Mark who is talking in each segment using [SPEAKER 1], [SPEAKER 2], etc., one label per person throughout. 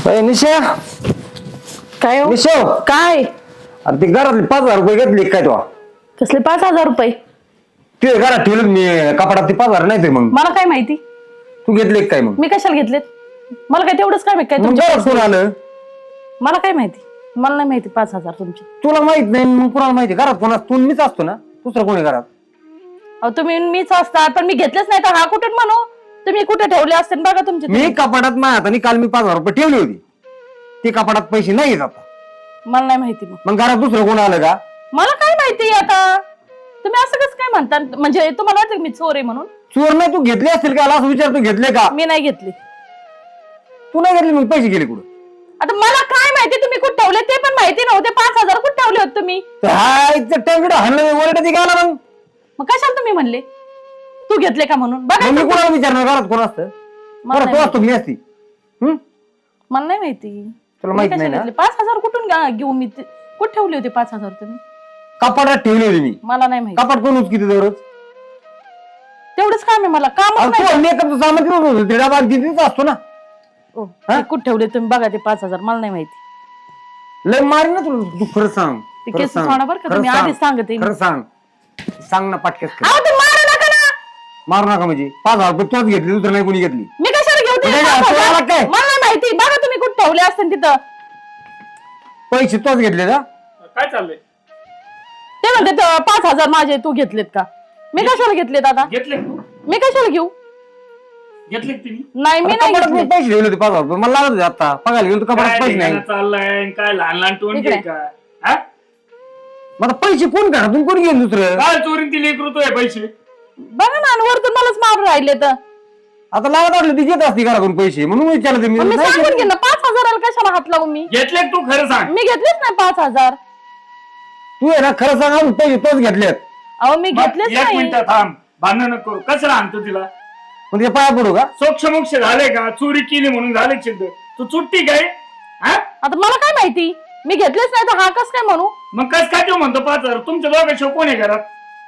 [SPEAKER 1] निशा
[SPEAKER 2] काय हो?
[SPEAKER 1] निशा
[SPEAKER 2] काय
[SPEAKER 1] अरे ती घरातले 5,000 रुपये घेतले काय तो
[SPEAKER 2] कसले 5,000 रुपये?
[SPEAKER 1] ते घरात ठेवलं मी कपाटात ते 5,000 नाही ते मग
[SPEAKER 2] मला काय माहिती?
[SPEAKER 1] तू घेतले काय मग
[SPEAKER 2] मी कशाला घेतलेत? मला काय तेवढंच काय माहिती? काय
[SPEAKER 1] मग
[SPEAKER 2] तुमच्या
[SPEAKER 1] घरात कोण आलं
[SPEAKER 2] मला काय माहिती? मला नाही माहिती 5,000 तुमचे.
[SPEAKER 1] तुला माहित नाही मग कुणाला माहिती घरात कोण असतो तू मीच असतो ना दुसरं कोणी घरात
[SPEAKER 2] अहो तुम्ही मीच असतात पण मी घेतलेच नाही तर हा कुठे म्हणू? तुम्ही कुठे ठेवले असते बघा तुमचे
[SPEAKER 1] मी कपाटात माझ्या हाताने काल मी 5,000 रुपये ठेवली होती ते कपाटात पैसे नाही येत आता
[SPEAKER 2] मला नाही माहिती. मग
[SPEAKER 1] घरात दुसरं कोण आलं का
[SPEAKER 2] मला काय माहिती आता? तुम्ही असं कसं काय म्हणता? म्हणजे तुम्हाला वाटतं मी चोर आहे म्हणून?
[SPEAKER 1] चोर नाही तू घेतले असतील का असं विचार तू घेतले का
[SPEAKER 2] मी नाही घेतली.
[SPEAKER 1] तू नाही घेतले मग पैसे गेले कुठं
[SPEAKER 2] आता मला काय माहिती तुम्ही कुठे ठेवले ते पण माहिती नव्हते. 5,000 कुठे ठेवले होते तुम्ही?
[SPEAKER 1] टंगड हल्लं ओरडत का मग
[SPEAKER 2] मग कशाला तुम्ही म्हणले तू घेतले का म्हणून? बघा
[SPEAKER 1] मी कोणाला विचारणार घरात कोण असतं
[SPEAKER 2] मला
[SPEAKER 1] बरं तू असतो मी असती
[SPEAKER 2] मला नाही माहिती.
[SPEAKER 1] तुला माहित नाही ना
[SPEAKER 2] 5,000 कुठून घेऊ मी? कुठे ठेवले होते 5,000 तुम्ही?
[SPEAKER 1] कपाटात ठेवली होती मी
[SPEAKER 2] मला नाही माहिती.
[SPEAKER 1] कपाट कोण उचकित दररोज
[SPEAKER 2] तेवढंच काम आहे मला. काम
[SPEAKER 1] मेकअपचं सामान तिथंच होतं ते डबा तिथेच असतो ना
[SPEAKER 2] कुठे ठेवले तुम्ही? बघा ते 5,000 मला नाही माहिती.
[SPEAKER 1] लय मारी ना तुला तू खरं सांग
[SPEAKER 2] ते केस सोडा बरं का तुम्ही आधीच सांगते.
[SPEAKER 1] खरं सांग ना पाटक्यास
[SPEAKER 2] अहो ते मारू नका ना.
[SPEAKER 1] मारू नका म्हणजे 5,000 रुपये तोच घेतली दुसरं नाही कोणी घेतली
[SPEAKER 2] मी कशाला घेऊ ते
[SPEAKER 1] म्हणजे
[SPEAKER 2] 5,000?
[SPEAKER 1] तुला काय?
[SPEAKER 2] मला नाही माहिती. बघा तुम्ही कुठे ठेवले असते तिथं.
[SPEAKER 1] पैसे तोच घेतले का
[SPEAKER 3] काय चाललंय?
[SPEAKER 2] ते म्हणते 5,000 माझे तू घेतलेत का? मी कशाला घेतलेत आता?
[SPEAKER 3] घेतले तू?
[SPEAKER 2] मी कशाला घेऊ?
[SPEAKER 3] घेतले तुम्ही?
[SPEAKER 2] नाही मी नाही
[SPEAKER 1] कपाटात मी
[SPEAKER 2] घेतले.
[SPEAKER 1] पैसे ठेवले होते 5,000 रुपये मला लागत होते आता बघायला गेलो तर कपाटात
[SPEAKER 3] काय
[SPEAKER 1] पैसे नाही
[SPEAKER 3] धिंगाणा चाललाय काय लहान लहान टोन
[SPEAKER 2] इकडे.
[SPEAKER 3] का हा?
[SPEAKER 1] मग आता पैसे कोण घरातून कोण घेईन दुसरं
[SPEAKER 3] काय चोरीन ती लेकरू पैसे?
[SPEAKER 2] बघा ना आणि वरतून मलाच मारून राहिले तर.
[SPEAKER 1] आता लागत वाटलं ती घेत असती घरातून पैसे म्हणून विचारलं मी
[SPEAKER 2] मग मी
[SPEAKER 1] नाही
[SPEAKER 2] सांगून
[SPEAKER 1] घेतले.
[SPEAKER 2] घे ना 5,000 कशाला हात लावू मी?
[SPEAKER 3] घेतले तू खरं सांग.
[SPEAKER 2] मी घेतलेच नाही 5,000.
[SPEAKER 1] तू आहे ना खरं सांग अजून पैसे तोच घेतलेत
[SPEAKER 2] अहो मी घेतलेच
[SPEAKER 3] एक
[SPEAKER 2] नाही.
[SPEAKER 3] मिनिट थांब भांडण नको करू. कसं आणतो तिला?
[SPEAKER 1] म्हणजे पाया पडू का
[SPEAKER 3] सोक्षमोक्ष झाले का? चोरी केली म्हणून झाले सिद्ध. तू चुट्टी काय हा?
[SPEAKER 2] आता मला काय माहिती? मी घेतलेच नाही तर हा कस काय म्हणू?
[SPEAKER 3] मग कस काय तू म्हणतो 5,000? तुमच्या दोघांशिवाय कोण आहे घरात?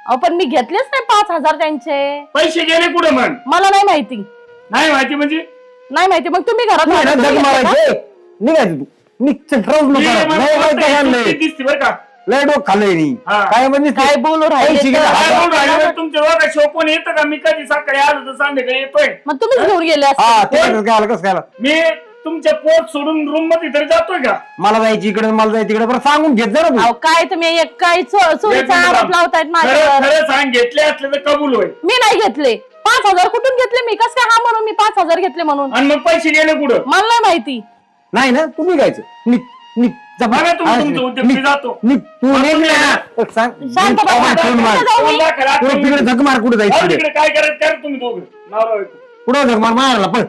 [SPEAKER 2] अहो पण मी घेतलेच नाही 5,000 त्यांचे.
[SPEAKER 3] पैसे गेले कुठे मग?
[SPEAKER 2] मला नाही माहिती.
[SPEAKER 3] नाही माहिती म्हणजे?
[SPEAKER 2] नाही माहिती. मग तुम्ही घरात
[SPEAKER 1] तू आहे ना
[SPEAKER 2] तुम्ही
[SPEAKER 1] जग
[SPEAKER 2] घेतले का?
[SPEAKER 1] मारायचे निघायचं तू निघ राहूच
[SPEAKER 3] ही
[SPEAKER 1] नको
[SPEAKER 3] मला
[SPEAKER 1] लय
[SPEAKER 3] वाटतं
[SPEAKER 1] काय
[SPEAKER 3] ही
[SPEAKER 1] आणलंय
[SPEAKER 3] चुट्टी दिसते बरं का?
[SPEAKER 1] लय डोक खाल्लंय नी
[SPEAKER 3] हा.
[SPEAKER 1] काय म्हणजे
[SPEAKER 2] काय बोलू राहिले
[SPEAKER 1] पैसे गेले
[SPEAKER 2] तर?
[SPEAKER 1] हातात.
[SPEAKER 3] काय बोलून राहिले बरं? तुमच्या दोघांशिवाय कोण येतं का? मी कधी सकाळी आलो तर संध्याकाळी येतोय.
[SPEAKER 2] मग तुम्हीच घेऊन गेले असते.
[SPEAKER 1] हा ते काय आलं कसं काय आलं
[SPEAKER 3] मी तुमच्या पोट सोडून रूम मध्ये तरी जातोय का?
[SPEAKER 1] मला जायची इकडे मला जायची इकडे बरं सांगून घेत जा ना
[SPEAKER 2] अहो काय तुम्ही एक काय चोरीचा आरोप लावतायत
[SPEAKER 3] खरं
[SPEAKER 2] माझ्यावर.
[SPEAKER 3] खरं सांग, घेतले असले तर कबूल होईल.
[SPEAKER 2] मी नाही घेतले. 5,000 कुठून घेतले मी? कस काय हा म्हणून मी 5,000 घेतले म्हणून?
[SPEAKER 3] आणि मग पैसे गेले कुठं?
[SPEAKER 2] मला नाही माहिती.
[SPEAKER 1] नाही ना तुम्ही गायचं निघ निघ जा
[SPEAKER 3] बघा
[SPEAKER 1] बाहेर.
[SPEAKER 3] तुम्ही
[SPEAKER 1] हा,
[SPEAKER 3] तुमचं
[SPEAKER 1] निघ,
[SPEAKER 3] उद्योग,
[SPEAKER 1] निघ,
[SPEAKER 3] मी जातो.
[SPEAKER 1] निघ तू
[SPEAKER 3] मग
[SPEAKER 1] निघ
[SPEAKER 3] तुम्ही
[SPEAKER 1] ना.
[SPEAKER 3] ना.
[SPEAKER 1] सांग
[SPEAKER 2] शांत बसा.
[SPEAKER 1] बाहेर ठेवून मार.
[SPEAKER 2] कुठं जाऊ मी?
[SPEAKER 3] बोलला खरा,
[SPEAKER 1] पुढं
[SPEAKER 3] तुम्ही-
[SPEAKER 1] तिकडे झक मार कुठे
[SPEAKER 3] जाऊ
[SPEAKER 1] जायचं
[SPEAKER 3] तिकडे काय करायचं करा तुम्ही दोघं. नवरा बायको.
[SPEAKER 1] कुठं झक मार मारायला पण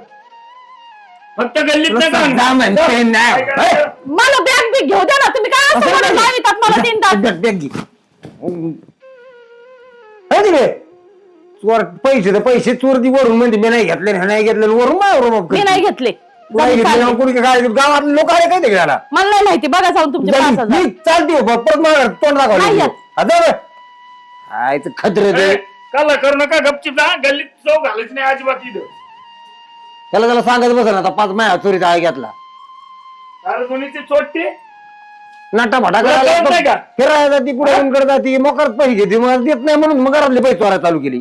[SPEAKER 3] फक्त गल्लीत
[SPEAKER 1] तुला
[SPEAKER 3] नाही
[SPEAKER 1] सांग, जा
[SPEAKER 3] जाणार.
[SPEAKER 1] म्हणते
[SPEAKER 3] काय
[SPEAKER 1] नाही.
[SPEAKER 3] करायचं?
[SPEAKER 2] मला बॅग बी घेऊ द्या ना. तुम्ही काय असं मला लावितात मला 3 तास?
[SPEAKER 1] बॅग घे. है तिकडे चोर पैसे तर पैसे चोर ती वरून म्हणते मी नाही घेतले नाही घेतले वरून मारून
[SPEAKER 2] मी नाही घेतले.
[SPEAKER 1] कोणी काय गावातले लोक आले काय ते घ्यायला
[SPEAKER 2] मला नाही माहिती. बघा जाऊन तुमचे 5,000.
[SPEAKER 1] मी चालते हो, परत मला तोंड
[SPEAKER 2] नाही येत.
[SPEAKER 1] दाखवायचं खतरे ते
[SPEAKER 3] ए, कल्ला करू नका गपचिप जा. गल्लीत चौ घालायची नाही अजिबात इथं.
[SPEAKER 1] त्याला सांगत बस ना आता 5 महिना चोरीचा आहे घेतला
[SPEAKER 3] अरे कोणीची चोटते?
[SPEAKER 1] नाटा भाटा
[SPEAKER 3] तुला
[SPEAKER 1] करायला
[SPEAKER 3] कळत नाही का?
[SPEAKER 1] फिरायला जाती पुढे कडे जाती मोकरच पैसे घेते मला देत नाही म्हणून मग घरातले पैसे चोरायला चालू केली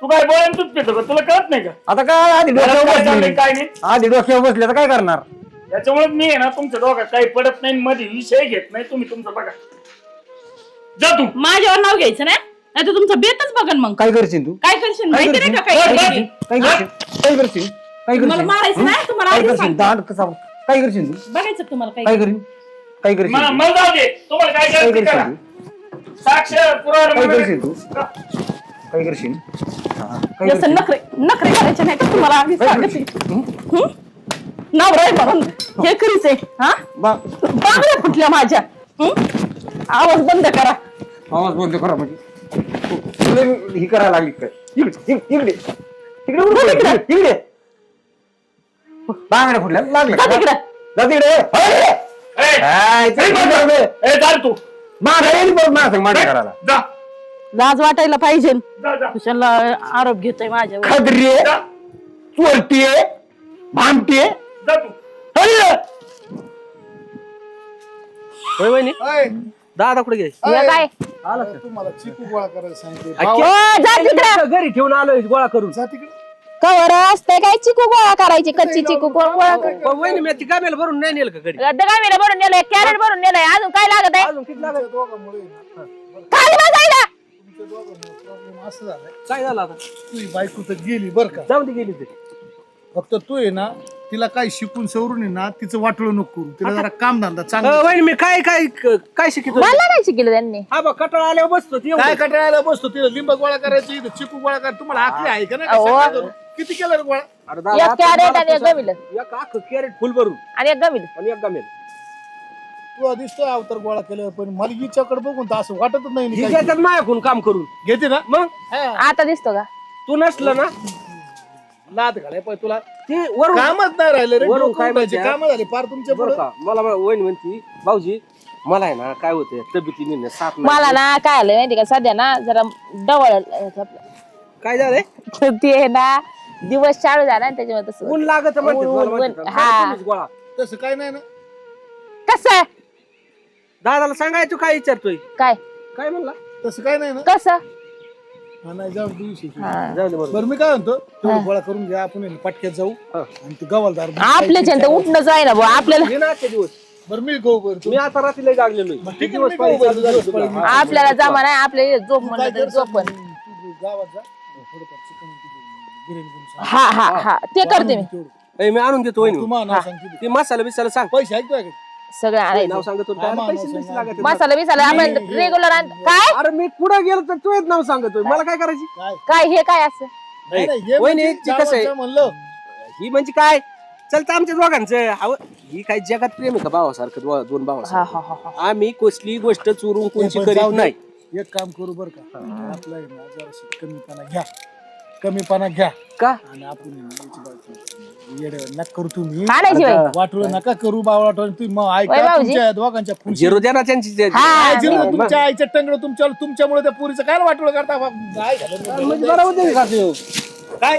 [SPEAKER 3] तू काय बोलायला तूच पेतो का? तुला कळत नाही का?
[SPEAKER 1] आता काय आधी
[SPEAKER 3] घरात
[SPEAKER 1] डोक्यावर
[SPEAKER 3] काय चाललंय,
[SPEAKER 1] बसले
[SPEAKER 3] काय नाही?
[SPEAKER 1] आधी डोक्यावर बसले तर काय करणार
[SPEAKER 3] याच्यामुळे मी आहे ना तुमच्या दोघात काही पडत नाही मध्ये विषय घेत नाही. तुम्ही तुमचं बघा. जा तू.
[SPEAKER 2] माझ्यावर नाव घ्यायचं नाही तर तुमचं बेतच बघन मग.
[SPEAKER 1] काय करशील तू
[SPEAKER 2] काय करशील
[SPEAKER 1] काय
[SPEAKER 2] माहिती नाही का?
[SPEAKER 1] करशील?
[SPEAKER 2] काय
[SPEAKER 3] करशील?
[SPEAKER 2] करशील?
[SPEAKER 1] काय करशील काय करशील काय
[SPEAKER 2] मला
[SPEAKER 1] करशील
[SPEAKER 2] मारायचं नाही तुम्हाला
[SPEAKER 1] काय
[SPEAKER 2] आधीच
[SPEAKER 1] करशील
[SPEAKER 2] सांगते.
[SPEAKER 1] दांड कसा काय करशील तू
[SPEAKER 2] बघायचं तुम्हाला काय
[SPEAKER 1] काय करीन काय करशील
[SPEAKER 3] मला
[SPEAKER 1] तू?
[SPEAKER 3] मला जाऊ दे. तुम्हाला काय
[SPEAKER 1] काय
[SPEAKER 3] करायचं करा.
[SPEAKER 1] करशील तू
[SPEAKER 3] साक्ष पुरावा
[SPEAKER 1] काय
[SPEAKER 3] मला-
[SPEAKER 1] करशील तू काय करशील हा, काय
[SPEAKER 2] जसं
[SPEAKER 1] करशील?
[SPEAKER 2] नखरे करायचे नाही का तुम्हाला आधी
[SPEAKER 1] काय
[SPEAKER 2] सांगते.
[SPEAKER 1] करशील?
[SPEAKER 2] नवरा आहे म्हणून हे करीच आहे. हा
[SPEAKER 1] बा-
[SPEAKER 2] बांगड्या फुटल्या माझ्या. आवाज बंद करा.
[SPEAKER 1] आवाज बोलतो खरा म्हणजे तुला ही करायला लागली काय इकडे इकडे तिकडे उडू
[SPEAKER 2] तिकडे.
[SPEAKER 1] इकडे बांगड्या फुटल्या लागलं
[SPEAKER 2] जा तिकडे.
[SPEAKER 1] जा तिकडे
[SPEAKER 3] ए,
[SPEAKER 1] हाय, चल, चल, चल, चल.
[SPEAKER 3] ए, जा रे तू.
[SPEAKER 1] मागं येईल परत माझं सांग मांडा करायला
[SPEAKER 3] जा
[SPEAKER 2] लाज वाटायला पाहिजे.
[SPEAKER 3] जा जा.
[SPEAKER 2] कुशाला आरोप घेतोय माझ्यावर.
[SPEAKER 1] खदरी
[SPEAKER 3] जा.
[SPEAKER 1] चोरटी भामटी
[SPEAKER 3] जा तू.
[SPEAKER 4] होय वहिनी
[SPEAKER 5] अय,
[SPEAKER 4] दादा कुठे गेले
[SPEAKER 2] हे काय
[SPEAKER 5] तुम्हाला चिकू गोळा करायला सांगते
[SPEAKER 2] ओ, जा तिकडं.
[SPEAKER 4] घरी ठेवून आलोय गोळा करून
[SPEAKER 5] जा तिकडे
[SPEAKER 2] कवर असते काय चिकू गोळा करायची कच्ची चिकू गोळा कर
[SPEAKER 4] पण वहिनी मी ती गामेला भरून नाही नेलं का घरी
[SPEAKER 2] दगामीला भरून नेलंय कॅरेट भरून नेलंय अजून काय लागत आहे
[SPEAKER 4] अजून किती लागत
[SPEAKER 5] तुमच्या दोघांमुळे ना,
[SPEAKER 2] खाली बसायला
[SPEAKER 5] तुमच्या दोघांमुळे प्रॉब्लेम असं झालाय
[SPEAKER 4] काय झालं आता
[SPEAKER 5] तुझी बायको तर गेली बर का
[SPEAKER 4] जाऊन ती गेली ते
[SPEAKER 5] फक्त तू आहे ना तिला काही शिकून सवरून आहे ना तिचं वाटलं नको करू तिला जरा काम धंदा चांगला
[SPEAKER 4] वहिनी मी काय काय काय शिकितो
[SPEAKER 2] मला काय शिकलं त्यांनी
[SPEAKER 4] हा बा कटाळा आल्यावर बसतो ती
[SPEAKER 5] काय
[SPEAKER 4] एवढं.
[SPEAKER 5] कटाळायला बसतो तिला लिंब गोळा करायची इथं चिकू गोळा कर तुम्हाला आखली आहे का नाही
[SPEAKER 2] अहो.
[SPEAKER 5] सगळं करू. किती केलं रे गोळा
[SPEAKER 4] अरे दादा,
[SPEAKER 2] एक कॅरेट आणि एक
[SPEAKER 4] मला
[SPEAKER 2] गमिलं
[SPEAKER 4] एक अख्खं कॅरेट फुल भरून
[SPEAKER 2] आणि एक गमिलं
[SPEAKER 4] आणि एक गामेल
[SPEAKER 5] तू दिसतोय अवतार गोळा केलं पण मला हिच्याकडे बघून तर असं वाटतच नाही
[SPEAKER 4] ही
[SPEAKER 5] काय.
[SPEAKER 4] घेतात माझ्याकडून काम करून
[SPEAKER 5] घेते ना
[SPEAKER 4] मग
[SPEAKER 5] हा.
[SPEAKER 2] आता दिसतो का
[SPEAKER 4] तू नसलं ना
[SPEAKER 5] लाद घालाय पण तुला
[SPEAKER 4] ती वरून
[SPEAKER 5] कामच नाही राहिलं रे
[SPEAKER 4] वरून
[SPEAKER 5] डोकं
[SPEAKER 4] काय
[SPEAKER 5] उठायची
[SPEAKER 4] म्हणते?
[SPEAKER 5] कामं झाली फार तुमच्या
[SPEAKER 4] बरं
[SPEAKER 5] पुढं
[SPEAKER 4] का मला वहिनी म्हणती भाऊजी मला आहे ना काय होतंय तब्येतीने साथ नाही.
[SPEAKER 2] मला ना काय आलं माहिती का सध्या ना जरा डवळ
[SPEAKER 4] काय झालंय
[SPEAKER 2] ते आहे ना दिवस चालू झाला ना त्याच्यामुळे तसं
[SPEAKER 4] ऊन लागत म्हणते
[SPEAKER 2] ऊन,
[SPEAKER 4] मला
[SPEAKER 2] ऊन,
[SPEAKER 4] माहिती का?
[SPEAKER 2] हा.
[SPEAKER 4] तुम्हीच गोळा
[SPEAKER 5] तसं काय नाही ना
[SPEAKER 2] कसं
[SPEAKER 4] दादाला सांगाय तू काय विचारतोय
[SPEAKER 2] काय
[SPEAKER 4] काय म्हणला
[SPEAKER 5] तसं काय नाही ना
[SPEAKER 2] कसं
[SPEAKER 5] हा नाही जाऊ दिवशी
[SPEAKER 2] हा.
[SPEAKER 4] जाऊ दे बरोबर
[SPEAKER 5] बरं मी काय म्हणतो तेवढं गोळा करून घ्या आपण आहे ना पटक्यात जाऊ
[SPEAKER 4] हा.
[SPEAKER 5] आणि ते गवालदार
[SPEAKER 2] आपल्याच्या तर उठणंच आहे ना बुवा आपल्याला
[SPEAKER 4] हे ना आजचे दिवस
[SPEAKER 5] बरं मी गहू बरं
[SPEAKER 4] मी आता रात्रीला जागलेलो
[SPEAKER 5] मग
[SPEAKER 4] आहे.
[SPEAKER 5] ठीक आहे,
[SPEAKER 4] दिवस
[SPEAKER 5] मी
[SPEAKER 4] पाळी
[SPEAKER 5] गहू
[SPEAKER 4] चालू
[SPEAKER 5] भरतो,
[SPEAKER 4] झाली
[SPEAKER 5] दिवस
[SPEAKER 4] तुला.
[SPEAKER 5] पाळी.
[SPEAKER 4] हा.
[SPEAKER 2] आपल्याला जमा नाही आपल्या झोप
[SPEAKER 5] तू
[SPEAKER 2] म्हणलं
[SPEAKER 5] काय
[SPEAKER 2] तरी
[SPEAKER 5] कर
[SPEAKER 2] झोप पण
[SPEAKER 5] तू गावात जा थोडंफार चिकन बिर्याणी करून सांग.
[SPEAKER 2] हा हा हा ते करते मी
[SPEAKER 5] तेवढं.
[SPEAKER 4] ए, मी आणून देतो वहिनी
[SPEAKER 5] तू मला नाव सांग किती.
[SPEAKER 4] ते मसाला बिसाला सांग
[SPEAKER 5] पैसे आहेत तुझ्याकडे?
[SPEAKER 2] सगळं
[SPEAKER 4] नाव
[SPEAKER 2] आणायचं
[SPEAKER 4] सांगतो
[SPEAKER 5] हा, मा-
[SPEAKER 4] पैसे
[SPEAKER 5] नाव
[SPEAKER 4] बिसे
[SPEAKER 5] सांग.
[SPEAKER 4] लागत
[SPEAKER 2] मसाला बिसाला आपण रेग्युलर काय
[SPEAKER 4] अरे मी कुठं गेलो तर तू नाव सांगतोय मला काय करायची
[SPEAKER 5] काय
[SPEAKER 2] काय हे काय असं
[SPEAKER 5] नाही, नाही, हे
[SPEAKER 4] वहिनी,
[SPEAKER 5] म्हणजे
[SPEAKER 4] ती कसं आहे?
[SPEAKER 5] गावाचं म्हणलं
[SPEAKER 4] ही म्हणजे काय चलतं आमच्या दोघांचं ही काही जगात प्रेम आहे का भावासारखं दोन
[SPEAKER 2] हा
[SPEAKER 4] भावासारखं
[SPEAKER 2] हा हा हा
[SPEAKER 4] आम्ही कसली गोष्ट चोरून कोणची
[SPEAKER 5] पण
[SPEAKER 4] करीत
[SPEAKER 5] जाऊ दे.
[SPEAKER 4] नाही
[SPEAKER 5] एक काम करू बर का आपला आहे ना जराशी कमीपणा घ्या
[SPEAKER 4] का
[SPEAKER 5] आणि आपण आहे ना याची बाजू येडे नका करू तुम्ही
[SPEAKER 2] आणायची बाई
[SPEAKER 5] वाटोळ नका करू बावळाटोळ तुम्ही मग
[SPEAKER 2] वै
[SPEAKER 5] ऐका
[SPEAKER 2] भाऊजी.
[SPEAKER 5] तुमच्या दोघांच्या खुर्ची
[SPEAKER 4] जिरो द्या ना त्यांची
[SPEAKER 2] हा,
[SPEAKER 5] काय जिरलं
[SPEAKER 2] मग.
[SPEAKER 5] तुमच्या आईच्या टंगड तुमच्यामुळे त्या पुरीचं काय वाटोळ करता काय झालं
[SPEAKER 4] म्हणजे बरोबर नाही का ते?
[SPEAKER 5] काय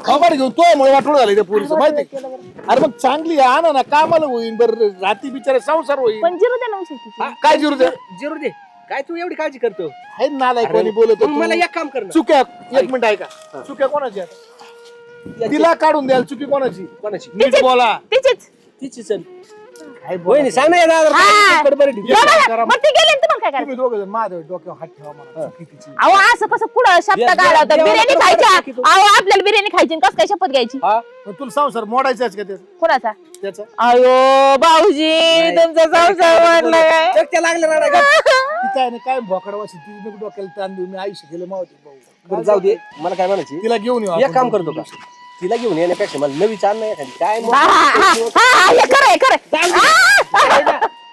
[SPEAKER 5] खबर घेऊ तो मुळे वाटोळ झालं त्या पुरीचं माहिती अरे मग चांगली आहे, आणा ना कामाला होईल बरं राती बिचारे संसार होईल
[SPEAKER 2] पण जिरू दे ना
[SPEAKER 4] हा,
[SPEAKER 5] काय जिरू द्या
[SPEAKER 4] जिरो दे काय तू एवढी काळजी करतो
[SPEAKER 5] आहे नालायक कोणी बोलत
[SPEAKER 4] मग मला एक काम कर ना.
[SPEAKER 5] चुक्या एक मिनिट ऐका चुक्या कोणाची आता? तिला काढून द्याल चुकी कोणाची
[SPEAKER 4] कोणाची
[SPEAKER 5] नीट बोला
[SPEAKER 2] तिचीच
[SPEAKER 4] तिची चल
[SPEAKER 5] काय बोला?
[SPEAKER 4] वहिनी सांग ना या दादाला
[SPEAKER 2] हा.
[SPEAKER 4] बरं बरं ठीक आहे.
[SPEAKER 2] बघा,
[SPEAKER 5] करा.
[SPEAKER 2] मग ते गेले ना तुम्हाला काय करायचं
[SPEAKER 5] तुम्ही दोघं जण माझ्या डोक्यावर हात ठेवा मला चुकी तिची
[SPEAKER 2] अहो असं कसं कुठं शब्द
[SPEAKER 4] देवा-
[SPEAKER 2] काढला होता
[SPEAKER 4] देवाला
[SPEAKER 2] बिर्याणी
[SPEAKER 4] तर
[SPEAKER 2] खायच्या
[SPEAKER 4] माहिती तू.
[SPEAKER 2] अहो आपल्याला बिर्याणी खायची कस काय शपथ घ्यायची
[SPEAKER 4] हा
[SPEAKER 5] पण तुला संसार मोडायचाच का त्याचा
[SPEAKER 2] कोणाचा
[SPEAKER 5] त्याचा
[SPEAKER 2] अयो भाऊजी तुमचा संसार वाढला काय
[SPEAKER 4] चटक्या लागल्या राडा का?
[SPEAKER 5] ती काय नाही काय भोकडावाशी ती नको डोक्याला ताण देऊ मी आयुष्य केलं मावते भाऊ
[SPEAKER 4] बरं जाऊ दे मला काय म्हणायची
[SPEAKER 5] तिला घेऊन येऊ
[SPEAKER 4] एक
[SPEAKER 5] आपण
[SPEAKER 4] काम
[SPEAKER 5] दोघं.
[SPEAKER 4] करतो का तिला घेऊन येण्यापेक्षा मला नवी चाल नाही एखादी काय मग-
[SPEAKER 2] हा, हा, हा, हा, हे खरंय खरंय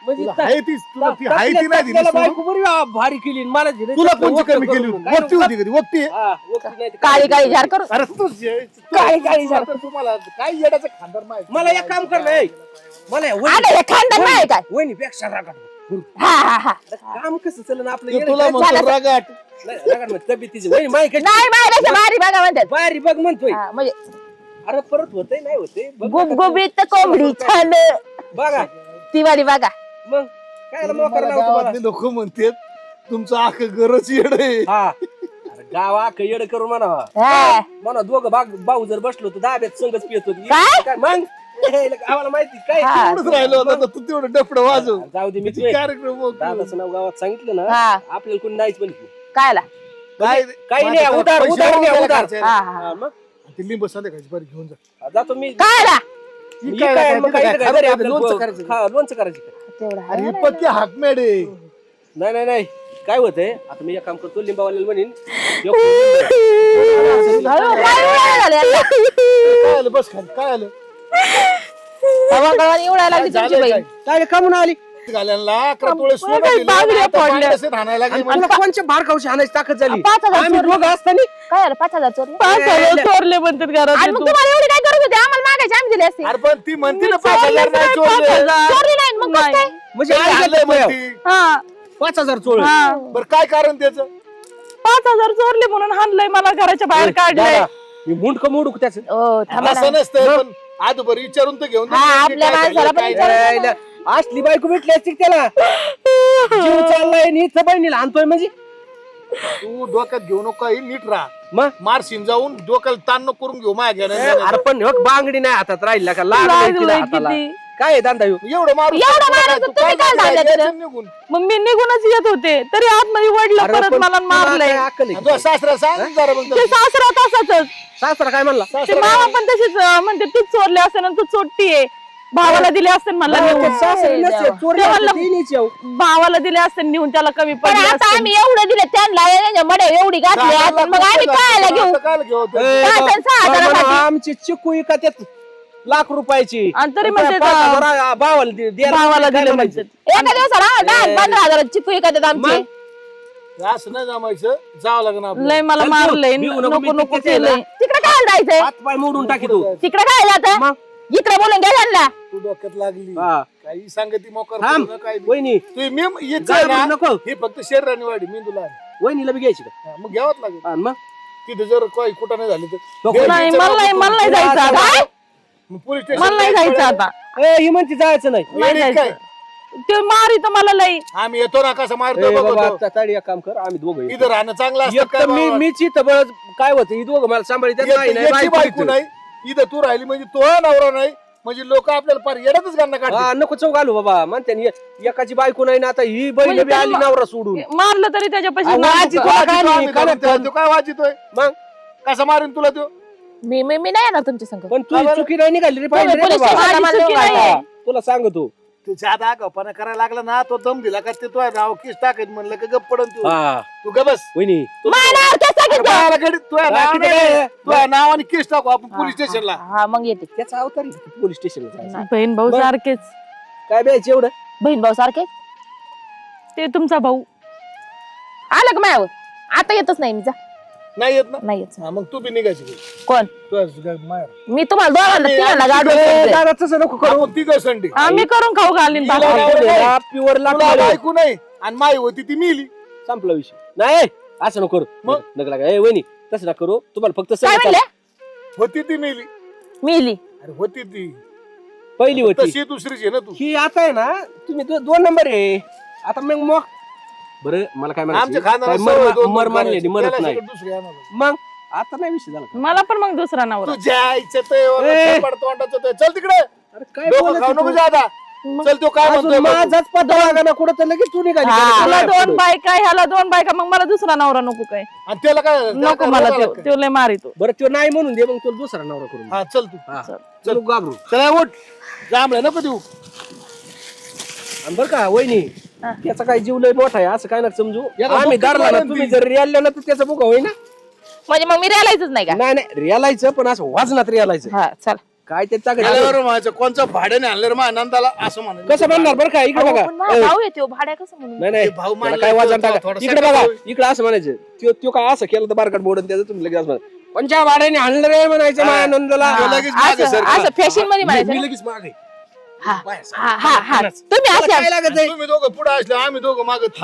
[SPEAKER 4] म्हणजे
[SPEAKER 5] तुला आहे तीच तुला ती आहे ती नाही दिली
[SPEAKER 4] त्याला
[SPEAKER 5] सोडून.
[SPEAKER 4] बायको बरी भारी केली आणि मला दिली.
[SPEAKER 5] तुला कोणची
[SPEAKER 4] वक्त
[SPEAKER 5] कमी केली
[SPEAKER 4] करून.
[SPEAKER 5] होती
[SPEAKER 4] काय
[SPEAKER 5] वक्ती होती कधी वक्ती आहे?
[SPEAKER 4] हा, वक्त नाही तर
[SPEAKER 2] काळी काळी झार करू
[SPEAKER 5] अरे तू
[SPEAKER 2] काळी काळी झार
[SPEAKER 5] तर तुम्हाला काय येण्याचं खानदार माहिती
[SPEAKER 4] मला एक काम कर ना ए. मला या
[SPEAKER 2] आता हे खानदान नाही काय
[SPEAKER 4] वहिनीपेक्षा रागात
[SPEAKER 2] हा हा हा
[SPEAKER 4] काम कसं चलन आपलं
[SPEAKER 5] ते
[SPEAKER 4] येणं
[SPEAKER 5] तुला
[SPEAKER 4] काय
[SPEAKER 5] म्हणतो
[SPEAKER 2] झालं?
[SPEAKER 5] रागाट
[SPEAKER 4] नाही, रागात म्हणजे तब्येतीची वहिनी माही कशी
[SPEAKER 2] नाही बाहेर भारी बघा म्हणतात
[SPEAKER 4] बारी बघ म्हणतोय
[SPEAKER 2] हा, म्हणजे
[SPEAKER 4] अरे परत होतंय नाही होते
[SPEAKER 2] गुबगुबीत कोंबडी छान
[SPEAKER 4] बघा
[SPEAKER 2] दिवाळी बघा
[SPEAKER 4] मग काय मोकर नाव तुम्हाला
[SPEAKER 5] गावातले लोक म्हणतात तुमचं आख गरज येड आहे
[SPEAKER 4] हा अरे गावा येड करून म्हणा
[SPEAKER 2] हा.
[SPEAKER 4] म्हणा दोघं भाऊ जर बसलो तर दाब्यात संगच पियत होती
[SPEAKER 2] काय?
[SPEAKER 4] मग हे, आम्हाला माहिती काय
[SPEAKER 2] हा.
[SPEAKER 5] तेवढंच राहिलं होतं तू तेवढं डफड वाजव
[SPEAKER 4] जाऊ दे मी
[SPEAKER 5] किती कार्यक्रम होतो.
[SPEAKER 4] दादाचं नाव गावात सांगितलं ना
[SPEAKER 2] हा
[SPEAKER 4] आपल्याला कोणी नाहीच म्हणत नाही.
[SPEAKER 2] कायला
[SPEAKER 5] काय
[SPEAKER 4] काही नाही
[SPEAKER 5] माझ्या
[SPEAKER 4] उधार
[SPEAKER 5] पैसे
[SPEAKER 4] उधार
[SPEAKER 5] वाहून
[SPEAKER 4] घ्या,
[SPEAKER 5] गेले
[SPEAKER 4] उधार
[SPEAKER 5] खर्चायला.
[SPEAKER 2] हा हा
[SPEAKER 4] हा, मग
[SPEAKER 5] ते लिंब संध्याकाळची बरं घेऊन जा
[SPEAKER 4] जातो मी
[SPEAKER 2] कायला
[SPEAKER 4] मी
[SPEAKER 5] काय
[SPEAKER 4] काय,
[SPEAKER 5] काय,
[SPEAKER 4] मग काय
[SPEAKER 5] काय,
[SPEAKER 4] इथं काय घरी
[SPEAKER 5] काय,
[SPEAKER 4] आपल्याला
[SPEAKER 5] लोणचं करायचं.
[SPEAKER 4] हा, लोणचं करायचं का?
[SPEAKER 2] तेवढा
[SPEAKER 5] अरे ही पत्ती हाकमेड आहे
[SPEAKER 4] नाही नाही नाही काय होतंय आता मी एक काम करतो लिंबावाल्याला म्हणेन यो,
[SPEAKER 5] काय आलं बस खाली काय आलं
[SPEAKER 2] एवढा लागली तुमची
[SPEAKER 5] झालंय
[SPEAKER 2] बहीण
[SPEAKER 4] काय कामून आली
[SPEAKER 5] घालायला 11 तोळे सोनं
[SPEAKER 2] काही
[SPEAKER 5] दिलं,
[SPEAKER 2] बांगड्या
[SPEAKER 5] आता
[SPEAKER 2] पडल्या.
[SPEAKER 5] बांगड्याचे हाणायला लागले
[SPEAKER 4] तुला कोणच्या भार खाऊशी आणायची ताकद झाली
[SPEAKER 2] 5,000
[SPEAKER 4] आम्ही
[SPEAKER 2] चोरले.
[SPEAKER 4] दोघं असताना
[SPEAKER 2] काय झालं 5,000 चोरले
[SPEAKER 4] 5,000
[SPEAKER 2] चोरले म्हणतात घरात आणि मग तुम्हाला एवढी काय गरज होती आम्हाला मागायची आम्ही दिली असती
[SPEAKER 5] अरे पण ती म्हणते ना 5,000 नाही चोरले.
[SPEAKER 2] चोरली नाही मग कसं काय
[SPEAKER 4] म्हणजे
[SPEAKER 5] ती
[SPEAKER 4] आई
[SPEAKER 5] आणलंय
[SPEAKER 4] घेतलं
[SPEAKER 5] म्हणती.
[SPEAKER 4] पुण्यावर.
[SPEAKER 2] हा
[SPEAKER 4] 5,000 चोळ
[SPEAKER 5] बरं काय कारण त्याचं
[SPEAKER 2] 5,000 चोरले म्हणून हाणलंय मला घराच्या बाहेर काढलंय
[SPEAKER 4] मी मुंडक मोडू त्याच
[SPEAKER 2] ओ थांबा ना.
[SPEAKER 5] असं नसतं पण आजभर विचारून तर घेऊन जा.
[SPEAKER 2] हा,
[SPEAKER 5] काय
[SPEAKER 2] आपल्या
[SPEAKER 5] झालं,
[SPEAKER 2] माणसाला पण
[SPEAKER 5] काय
[SPEAKER 2] विचारायचं
[SPEAKER 5] नाही.
[SPEAKER 2] ना.
[SPEAKER 4] असली बायको भेटली असती का त्याला जीव चाललाय आणि इथं बहिणीला आणतोय म्हणजे
[SPEAKER 5] तू डोक्यात घेऊ नको काही नीट राहा
[SPEAKER 4] मग
[SPEAKER 5] मारशीन जाऊन डोक्याला ताण नको करून घेऊ माझ्या घेणं
[SPEAKER 4] अरे पण हो, बांगडी नाही हातात राहिला का लाग
[SPEAKER 2] लागलंय
[SPEAKER 4] नाही तिला हाताला.
[SPEAKER 2] किती.
[SPEAKER 4] काय आहे दांडा ह्यो?
[SPEAKER 5] एवढं मारू
[SPEAKER 2] एवढं
[SPEAKER 5] शकतो
[SPEAKER 2] मारायचं
[SPEAKER 5] काय? तू
[SPEAKER 2] तुम्ही
[SPEAKER 5] काय
[SPEAKER 2] काय
[SPEAKER 5] करणार?
[SPEAKER 2] झालं
[SPEAKER 5] यायचं
[SPEAKER 2] तिथं?
[SPEAKER 5] निघून.
[SPEAKER 2] मग मी निघूनच येत होते तरी आतमध्ये वडलं
[SPEAKER 4] अरे
[SPEAKER 2] परत
[SPEAKER 4] पण
[SPEAKER 2] मला
[SPEAKER 4] तुला
[SPEAKER 2] मारलंय
[SPEAKER 4] काय अक्कल आहे
[SPEAKER 5] आणि
[SPEAKER 4] का?
[SPEAKER 5] तुझा सासरा सांग जरा मग
[SPEAKER 2] ते सासरा तसाच
[SPEAKER 4] सासरा काय म्हणला
[SPEAKER 2] ते मामा पण तशीच म्हणते तूच चोरले असेल आणि तू चोरटीये भावाला दिले असते म्हणला निघून.
[SPEAKER 4] सासरे नसते, चोरले
[SPEAKER 2] ते
[SPEAKER 4] असते,
[SPEAKER 2] म्हणलं,
[SPEAKER 4] ती नीच येऊ.
[SPEAKER 2] भावाला दिले असते निघून त्याला कमी
[SPEAKER 6] पण
[SPEAKER 2] पडले
[SPEAKER 6] आता
[SPEAKER 2] असते.
[SPEAKER 6] आम्ही एवढं दिलं त्यांना मड्या एवढी घातली आता मग आम्ही कायला घेऊ
[SPEAKER 5] काय घेऊ ते?
[SPEAKER 4] ए,
[SPEAKER 6] काय
[SPEAKER 4] बाबा,
[SPEAKER 6] त्यांचं आधारासाठी?
[SPEAKER 4] बाबा, आमची चिकू विकत लाख रुपयाची
[SPEAKER 2] आणि तरी म्हणते
[SPEAKER 4] त्या 5,000 भावाला द्यायला
[SPEAKER 2] भावाला
[SPEAKER 4] काय
[SPEAKER 2] दिले
[SPEAKER 4] म्हणायचं?
[SPEAKER 2] म्हणजे
[SPEAKER 6] एका दिवसाला 10-15 चिपू विकतात आमचे
[SPEAKER 4] मग?
[SPEAKER 5] असं नाही जमायचं जावं लागेल आपल्याला.
[SPEAKER 2] लय मला
[SPEAKER 4] चल तू,
[SPEAKER 2] मारलंय
[SPEAKER 4] भिवू नको,
[SPEAKER 2] नको
[SPEAKER 4] मी
[SPEAKER 2] नको
[SPEAKER 4] तिथेच आहे
[SPEAKER 2] केलंय
[SPEAKER 4] ना.
[SPEAKER 6] तिकडे काय जायचंय
[SPEAKER 4] हात पाय मोडून टाकी तू
[SPEAKER 6] तिकडे काय जात
[SPEAKER 4] मग?
[SPEAKER 6] इकडे बोलून घ्या त्यांना
[SPEAKER 5] तू डोक्यात लागली
[SPEAKER 4] हा.
[SPEAKER 5] काही सांगती मोकर
[SPEAKER 4] थांब
[SPEAKER 5] करू नका, काही
[SPEAKER 4] वहिनी
[SPEAKER 5] तू मी येत
[SPEAKER 4] जाय
[SPEAKER 5] ना
[SPEAKER 4] नको.
[SPEAKER 5] हे फक्त शरीराने वाढी मेंदूला आहे.
[SPEAKER 4] वहिनीला बी घ्यायची का
[SPEAKER 5] हा, मग घ्यावंच लागेल
[SPEAKER 4] आणि मग
[SPEAKER 5] तिथे जर काही कुठं नाही झाली तर
[SPEAKER 4] नको.
[SPEAKER 2] नाही मला नाही जायचं आता
[SPEAKER 5] पोलीस
[SPEAKER 2] मला नाही जायचं आता
[SPEAKER 4] ए, ही म्हणते जायचं नाही
[SPEAKER 2] नाही
[SPEAKER 5] काय
[SPEAKER 2] जायचं ते मारित मला लई
[SPEAKER 5] आम्ही येतो ना कसं मारतो
[SPEAKER 4] ए, बाबा
[SPEAKER 5] बघतो.
[SPEAKER 4] आता ताडी एक काम कर आम्ही दोघं येऊ.
[SPEAKER 5] इथं राहणं चांगलं असतं
[SPEAKER 4] एक
[SPEAKER 5] काय
[SPEAKER 4] तर मी
[SPEAKER 5] बाबा?
[SPEAKER 4] मीच इथं बळ काय होतं ही दोघं मला सांभाळतात नाही नाही
[SPEAKER 5] याची
[SPEAKER 4] बायको
[SPEAKER 5] बायको
[SPEAKER 4] इथं.
[SPEAKER 5] नाही इथं तू राहिली म्हणजे तो नवरा नाही म्हणजे लोक आपल्याला फार येण्यातच घालणं
[SPEAKER 4] हा,
[SPEAKER 5] काढतात
[SPEAKER 4] नको चौक घालू बाबा म्हणते ना, एकाची बायको नाही ना आता ही बहीण
[SPEAKER 2] म्हणजे
[SPEAKER 4] बी आली
[SPEAKER 2] त्याला-
[SPEAKER 4] नवरा सोडून
[SPEAKER 2] मारलं तरी त्याच्यापाशी
[SPEAKER 4] अहो,
[SPEAKER 2] नाव
[SPEAKER 4] आजी
[SPEAKER 2] का?
[SPEAKER 4] तुला काय
[SPEAKER 5] वाजितो
[SPEAKER 4] नाही,
[SPEAKER 5] आम्ही
[SPEAKER 4] काय
[SPEAKER 5] धरून
[SPEAKER 4] नाही.
[SPEAKER 5] तो काय वाजितोय
[SPEAKER 4] मग
[SPEAKER 5] कसा मारेन तुला तो
[SPEAKER 6] मी नाही येणार तुमच्या संग
[SPEAKER 4] पण तू चुकी नाही निघाली रे पाहिजे रे
[SPEAKER 6] पोलीस
[SPEAKER 4] बाबा.
[SPEAKER 6] स्टेशनला
[SPEAKER 2] माझी
[SPEAKER 6] मला
[SPEAKER 2] चुकी
[SPEAKER 6] नेऊन
[SPEAKER 2] नाहीये.
[SPEAKER 6] घाला.
[SPEAKER 4] तुला सांगतो
[SPEAKER 5] तुझ्या आता आगाऊपणा करायला लागला ना तो दम दिला का ते तो नाव किस टाकायचं म्हणलं का गप पडन तू
[SPEAKER 4] हा
[SPEAKER 5] तू ग बस
[SPEAKER 4] वहिनी
[SPEAKER 6] मानावर कसं
[SPEAKER 5] अरे
[SPEAKER 6] घेतो?
[SPEAKER 5] बाळाला गडी तुझ्या
[SPEAKER 4] बाकी
[SPEAKER 5] नावाने-
[SPEAKER 4] काय?
[SPEAKER 5] तुझ्या नावाने केस टाकू आपण पोलीस स्टेशनला
[SPEAKER 6] हा मग येते
[SPEAKER 4] त्याचा अवतार पोलीस स्टेशनला जायचं.
[SPEAKER 2] बहीण भाऊ
[SPEAKER 4] बरं.
[SPEAKER 2] सारखेच
[SPEAKER 4] काय द्यायचं एवढं
[SPEAKER 6] बहीण भाऊ सारखे
[SPEAKER 2] ते तुमचा भाऊ
[SPEAKER 6] आलं का मायावर आता येतच नाही मी जा
[SPEAKER 5] नाही येत ना
[SPEAKER 6] नाही येत
[SPEAKER 5] हा, मग तू बी निघायची
[SPEAKER 6] कोण
[SPEAKER 5] माहेर
[SPEAKER 6] मी तुम्हाला दोघांना तिघांना गाडून
[SPEAKER 4] ए,
[SPEAKER 6] सोडते.
[SPEAKER 4] दादा तसं नको करू
[SPEAKER 5] आपण तिघ संडे
[SPEAKER 2] आम्ही करून खाऊ घालीन
[SPEAKER 5] हिला
[SPEAKER 2] भाकरी.
[SPEAKER 5] लावलं नाही.
[SPEAKER 4] प्युअर
[SPEAKER 5] तुला
[SPEAKER 4] लागलं
[SPEAKER 5] बायको नाही आणि माई होती ती मिली
[SPEAKER 4] संपला विषय नाही असं नको करू
[SPEAKER 5] मग?
[SPEAKER 4] नका लागा ए वहिनी तसं ना करू तुम्हाला फक्त
[SPEAKER 6] काय
[SPEAKER 4] सगळं
[SPEAKER 6] म्हणले
[SPEAKER 5] होती ती मिली
[SPEAKER 6] मिली
[SPEAKER 5] अरे होती ती
[SPEAKER 4] पहिली होती
[SPEAKER 5] तशी दुसरीच आहे ना तू
[SPEAKER 4] ही आता आहे ना तुम्ही दोन नंबर आहे आता मग बरं मला काय
[SPEAKER 5] आमच्या
[SPEAKER 4] म्हणायचं काय
[SPEAKER 5] खानदारात
[SPEAKER 4] मर मानले मरत नाही
[SPEAKER 5] दुसरी आणायला.
[SPEAKER 4] मग आता नाही विषय झाला का?
[SPEAKER 2] मला पण मग दुसरा नवरा
[SPEAKER 5] तुझ्या इच्छा तोंडाचं ते. चल तिकडे
[SPEAKER 4] अरे काय
[SPEAKER 5] डोकं
[SPEAKER 4] बोलत
[SPEAKER 5] खाऊ
[SPEAKER 4] तू?
[SPEAKER 5] नको जादा चल तो काय
[SPEAKER 4] अजून
[SPEAKER 5] म्हणतोय बघ.
[SPEAKER 4] माझाच पत्ता लागा ना कुठं तर लगेच तू निघाली
[SPEAKER 6] हा.
[SPEAKER 2] तुला
[SPEAKER 4] पुढे.
[SPEAKER 2] दोन बायका ह्याला दोन बायका मग मला दुसरा नवरा नको काय
[SPEAKER 5] आणि त्याला काय
[SPEAKER 2] नको मला तो लय मारितो
[SPEAKER 4] बरं तो नाही म्हणून दे मग तुला दुसरा नवरा करून
[SPEAKER 5] हा चल तू
[SPEAKER 4] चल घाबरू
[SPEAKER 5] चला उठ जांभळ्या नको देऊ
[SPEAKER 4] आणि बरं का वहिनी त्याचा काय जीव लय मोठा आहे असं काय ना समजू
[SPEAKER 5] याला
[SPEAKER 4] आम्ही
[SPEAKER 5] डोक्यात
[SPEAKER 4] धरला ना
[SPEAKER 5] मारून
[SPEAKER 4] तुम्ही
[SPEAKER 5] ती.
[SPEAKER 4] जर रियाला ना तर त्याचा बुका होईना
[SPEAKER 6] म्हणजे मग मी रेलायचंच नाही का
[SPEAKER 4] नाही नाही रियालायचं पण असं वाजनात रियालायचं
[SPEAKER 6] हा चल
[SPEAKER 4] काय ते चांगलं
[SPEAKER 5] त्याला म्हणायचं कोणचं भाड्याने आणलं रे माझ्या नंदाला असं म्हणायचं
[SPEAKER 4] कसं म्हणणार बरं का इकडे बघा
[SPEAKER 6] पण माझा भाऊ येतो भाड्या कसं म्हणून
[SPEAKER 4] नाही नाही
[SPEAKER 5] ते भाऊ
[SPEAKER 4] त्याला
[SPEAKER 5] मानला
[SPEAKER 4] काय वाजन
[SPEAKER 5] तो
[SPEAKER 4] टाका
[SPEAKER 5] थोडासा
[SPEAKER 4] इकडे बघा
[SPEAKER 5] भाऊ.
[SPEAKER 4] इकडे असं म्हणायचं त्यो काय असं केलं तर बारकाट बोडून त्याचं तुम्ही लगेच असं म्हणायचं. कोणच्या भाड्याने आणलं रे म्हणायचं माझ्या नंदला
[SPEAKER 5] तो लगेच मागे
[SPEAKER 6] असं
[SPEAKER 5] सरकला.
[SPEAKER 6] असं फॅशन मध्ये म्हणायचं
[SPEAKER 4] मी
[SPEAKER 6] ना?
[SPEAKER 4] लगेच मागे
[SPEAKER 6] हा हा हा हा तुम्ही
[SPEAKER 4] त्याला
[SPEAKER 6] असे
[SPEAKER 4] काय लागत आहे?
[SPEAKER 5] तुम्ही दोघं पुढे असले आम्ही दोघं मागत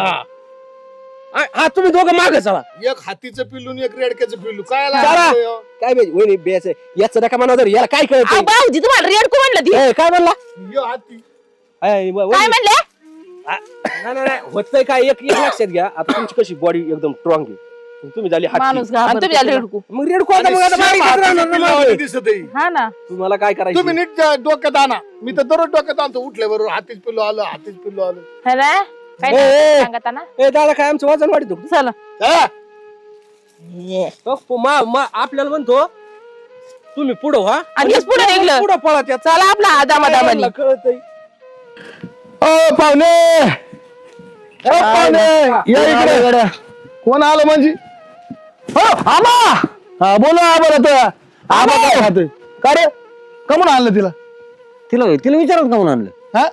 [SPEAKER 4] हा तुम्ही दोघं मागे चला
[SPEAKER 5] एक हातीचं पिल्लू आणि एक रेडक्याचं पिल्लू काय
[SPEAKER 4] चला.
[SPEAKER 5] लागलं ह्यो?
[SPEAKER 4] काय पाहिजे वहिनी बेच याचं नका म्हणा तर याला काय कळत
[SPEAKER 6] अहो, भाऊजी तुम्हाला रेड को म्हणलं ती
[SPEAKER 4] काय म्हणला
[SPEAKER 5] ह्यो हाती
[SPEAKER 6] काय म्हणले
[SPEAKER 4] नाही होतंय काय एक एक लक्षात घ्या आता तुमची कशी बॉडी एकदम स्ट्रॉंग आहे तुम्ही झाली हात
[SPEAKER 2] माणूस
[SPEAKER 6] आणि तुम्ही झाले
[SPEAKER 2] घाबरतो.
[SPEAKER 6] रेडकू
[SPEAKER 4] मग रेड कोणता
[SPEAKER 5] आणि
[SPEAKER 4] मग आता
[SPEAKER 5] शेप
[SPEAKER 4] बारीकच
[SPEAKER 5] हातीचं
[SPEAKER 4] राहणार ना
[SPEAKER 5] पिल्लावानी
[SPEAKER 4] मागे.
[SPEAKER 5] दिसत आहे.
[SPEAKER 2] हा ना
[SPEAKER 4] तुम्हाला काय करायचं
[SPEAKER 5] तुम्ही नीट डोक्यात आणा मी तर दररोज डोक्यात आणतो उठल्या बरोबर हातीच पिल्लू आलं हातीच पिल्लू आलं
[SPEAKER 6] है ना काय
[SPEAKER 4] ए, ए.
[SPEAKER 6] नाही सांगता ना
[SPEAKER 4] ए दादा काय आमचं वजन वाढतो
[SPEAKER 2] चला
[SPEAKER 5] हा?
[SPEAKER 4] आपल्याला म्हणतो तुम्ही पुढं व्हा
[SPEAKER 6] आणि हेच पुढं निघलं.
[SPEAKER 4] पुढं पळा त्यात
[SPEAKER 6] चला आपला आदामादामानी
[SPEAKER 4] कळतंय
[SPEAKER 1] ओ पाहुणे ओ पाहुणे या इकडे कोण आलं म्हणजे हो आबा हा बोला आबा आता आबा काय खातोय का रे कमून आणलं तिला
[SPEAKER 7] तिला तिला विचारत का म्हणून आणलं
[SPEAKER 1] हा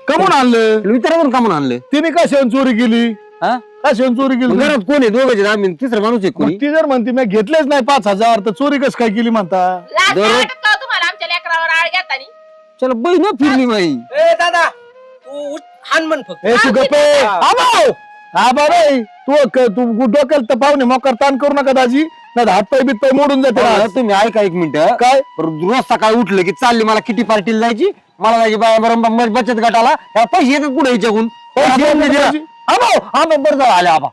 [SPEAKER 1] कमून आणलं
[SPEAKER 7] तिला विचारत का म्हणून आणलं
[SPEAKER 1] तिने कशाने चोरी केली
[SPEAKER 7] हा
[SPEAKER 1] कशाने चोरी
[SPEAKER 7] मग
[SPEAKER 1] केली
[SPEAKER 7] घरात कोण आहे दोघं आम्ही तिसरा माणूस आहे
[SPEAKER 1] मग
[SPEAKER 7] कोणी
[SPEAKER 1] ती जर म्हणते मी घेतलेच नाही 5,000 तर चोरी कस काय केली म्हणता
[SPEAKER 6] तुम्हाला आमच्या लेकरावर आळ घेतानी
[SPEAKER 7] चला बहीण फिरली बाई
[SPEAKER 4] ए दादा तू हान म्हण फक्त
[SPEAKER 1] ए तू गप्पे आबा आबा रे तू डोक्याला तर पाहुणे मोकार ताण करू नका दाजी नाही हात पाय बीत मोडून जाते
[SPEAKER 7] तुम्ही ऐका एक मिनिट
[SPEAKER 1] काय
[SPEAKER 7] रोज सकाळी उठलं की चालली मला किती पार्टीला जायची मला जायची बरोबर बचत गटाला या पैसे येतात पुढे याच्याकडून
[SPEAKER 1] पैसे येतात म्हणजे?
[SPEAKER 7] बरं झालं आले आबा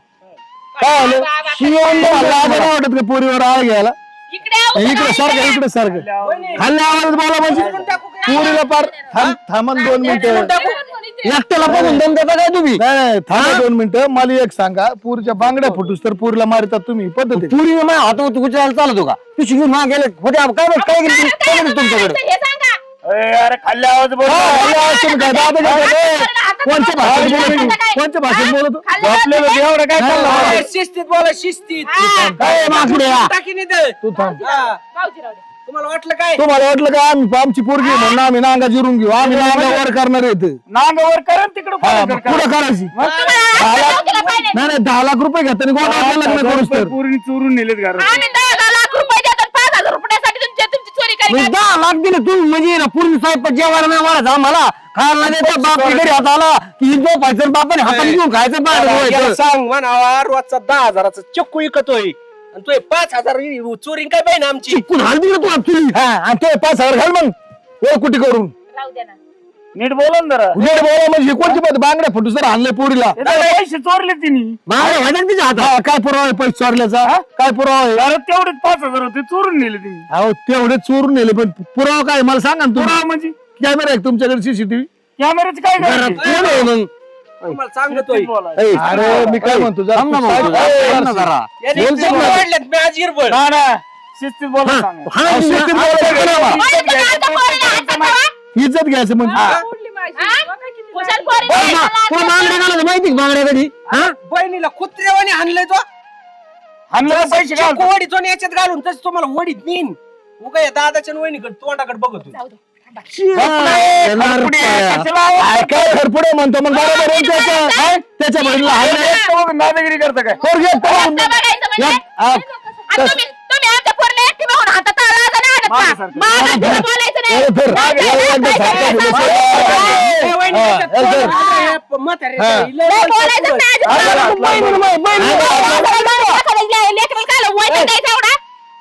[SPEAKER 1] काय आलं लाज नाही वाटत का पोरीवर आळ घ्यायला इकडे सारखं खाल्ल्या आवाज बोला म्हणजे पोरीला पार थांबन 2 मिनिटं
[SPEAKER 7] एकट्याला बघून दम देता काय तुम्ही
[SPEAKER 1] नाही थांबा 2 मिनिटं मला एक सांगा पुरीच्या बांगड्या फुटूस तर पुरीला मारतात तुम्ही पद्धती
[SPEAKER 7] पुरी माझ्या हातात उचलायला चालत होता पिशवी घेऊन मागे गेले होते काय केलं तुमच्याकडे
[SPEAKER 6] हे सांगा
[SPEAKER 3] अरे खाल्ल्या आवाज बोल
[SPEAKER 1] कोणत्या भाषेत बोलतो
[SPEAKER 3] आपल्याला एवढं काय चाललं
[SPEAKER 4] शिस्तीत बोला शिस्तीत
[SPEAKER 7] काय माकडे
[SPEAKER 4] टाकी नाही दे.
[SPEAKER 1] तू थांब
[SPEAKER 4] हा.
[SPEAKER 6] भाऊजी राहू दे.
[SPEAKER 4] तुम्हाला वाटलं काय
[SPEAKER 1] तुम्हाला वाटलं का आमची पोरगी आहे म्हणून आम्ही नांगा जिरून घेऊ आम्ही नांगा वर करणार येत
[SPEAKER 3] नांगावर करा तिकडं
[SPEAKER 1] पुढे करायची नाही 10 लाख रुपये घेताना कोण आपलं लग्न करूच तर
[SPEAKER 3] पूर्वी चोरून नेलेत घरात
[SPEAKER 6] आम्ही 10 लाख रुपये देतो 5,000 रुपयासाठी तुमची चोरी करी
[SPEAKER 7] 10 लाख दिले तुम्ही म्हणजे ना पूर्वी साहेब जेवायला नाही वाढायचा आम्हाला खायला नाही देता बाप घरी हात आला की झोपायचं बापाने हाताने घेऊन खायचं बाहेर
[SPEAKER 4] याला सांग म्हणावा रोजचा 10,000चा चक्कू विकतोय आणि तो 5,000 चोरी काय पाहिजे आमची
[SPEAKER 7] चिकून हाल दिलं तू ऍक्च्युली
[SPEAKER 1] आणि तो 5,000 घाल मग कुठे करून
[SPEAKER 6] राहू दे ना
[SPEAKER 3] नीट बोला ना जरा
[SPEAKER 1] उजेड बोला म्हणजे कोणती पद्धत बांगड्या फुटूस तर आणले पोरीला
[SPEAKER 3] हे तर पैसे चोरले तिने
[SPEAKER 7] माझ्या व्हायचं तिच्या हातात
[SPEAKER 1] हा, काय पुरावा आहे पैसे चोरल्याचा काय पुरावा आहे
[SPEAKER 3] घरात तेवढेच 5,000 होते चोरून नेले तिने
[SPEAKER 1] अहो तेवढे चोरून नेले पण पुरावा काय मला सांगा ना
[SPEAKER 3] पुरावा
[SPEAKER 1] तुम्ही
[SPEAKER 3] म्हणजे
[SPEAKER 1] कॅमेरा आहे तुमच्याकडे सीसीटीव्ही
[SPEAKER 3] कॅमेऱ्याचं काय
[SPEAKER 7] घरात
[SPEAKER 3] करायचं?
[SPEAKER 7] कोण आहे मग
[SPEAKER 4] तुम्हाला सांगतोय
[SPEAKER 3] बोलायचं.
[SPEAKER 1] अरे मी काय म्हणतो जरा
[SPEAKER 7] थांब ना
[SPEAKER 1] तू
[SPEAKER 7] भाऊ,
[SPEAKER 1] साईड-
[SPEAKER 7] थांब ना जरा.
[SPEAKER 4] याने
[SPEAKER 7] बोलतो
[SPEAKER 4] इतके
[SPEAKER 7] ना.
[SPEAKER 4] वाढलेत, मी आज हिरबळ.
[SPEAKER 3] ना ना शिस्तीत बोला सांगा.
[SPEAKER 7] हा,
[SPEAKER 1] अहो, शिस्तीत बोलायचं का नाही बा?
[SPEAKER 3] इज्जत घ्यायचं, पैसे द्यायचं.
[SPEAKER 1] इज्जत घ्यायचं म्हणजे
[SPEAKER 6] हुशार पोरी
[SPEAKER 7] अरे मा- तुला बांगड्या घालायचं माहिती का बांगड्या कधी हा
[SPEAKER 4] बहिणीला कुत्र्यावाने हाणलंय तो
[SPEAKER 3] हाणलं पैसे घाल.
[SPEAKER 4] चक्कू वडीतो आणि याच्यात घालून तसं तुम्हाला वडीत नेईन उगा या दादाच्या आणि वहिनीकडे तोंडाकडे बघत होती.
[SPEAKER 1] काय काय खरपुडे म्हणतो मग बरोबर आहे त्याच्या बहिणीला हाणलं.
[SPEAKER 3] बघून दादागिरी करता काय
[SPEAKER 1] पोरगी आहे, पळून.
[SPEAKER 6] बघायचं
[SPEAKER 1] या, आ,
[SPEAKER 6] तुम्ही आमच्या पोरला एकटी बघून हातात आला का नाही आणत
[SPEAKER 3] माझ्यासारखं.
[SPEAKER 6] का? माझ्यासारखं बोलायचं नाही.
[SPEAKER 1] ए, फिर. एकदा सारखं दिलं.
[SPEAKER 4] ए, वहिनी,
[SPEAKER 1] हा,
[SPEAKER 4] त्याच्यात
[SPEAKER 1] हा,
[SPEAKER 4] तोंड
[SPEAKER 1] हा.
[SPEAKER 4] घातलंय, म्हातारे
[SPEAKER 1] हा.
[SPEAKER 4] लय
[SPEAKER 6] नाही
[SPEAKER 4] बोलतात
[SPEAKER 6] बोलायचं
[SPEAKER 4] पुढं.
[SPEAKER 6] नाही अजिबात. लेकराला काय आलं, वैताग द्यायचा एवढा?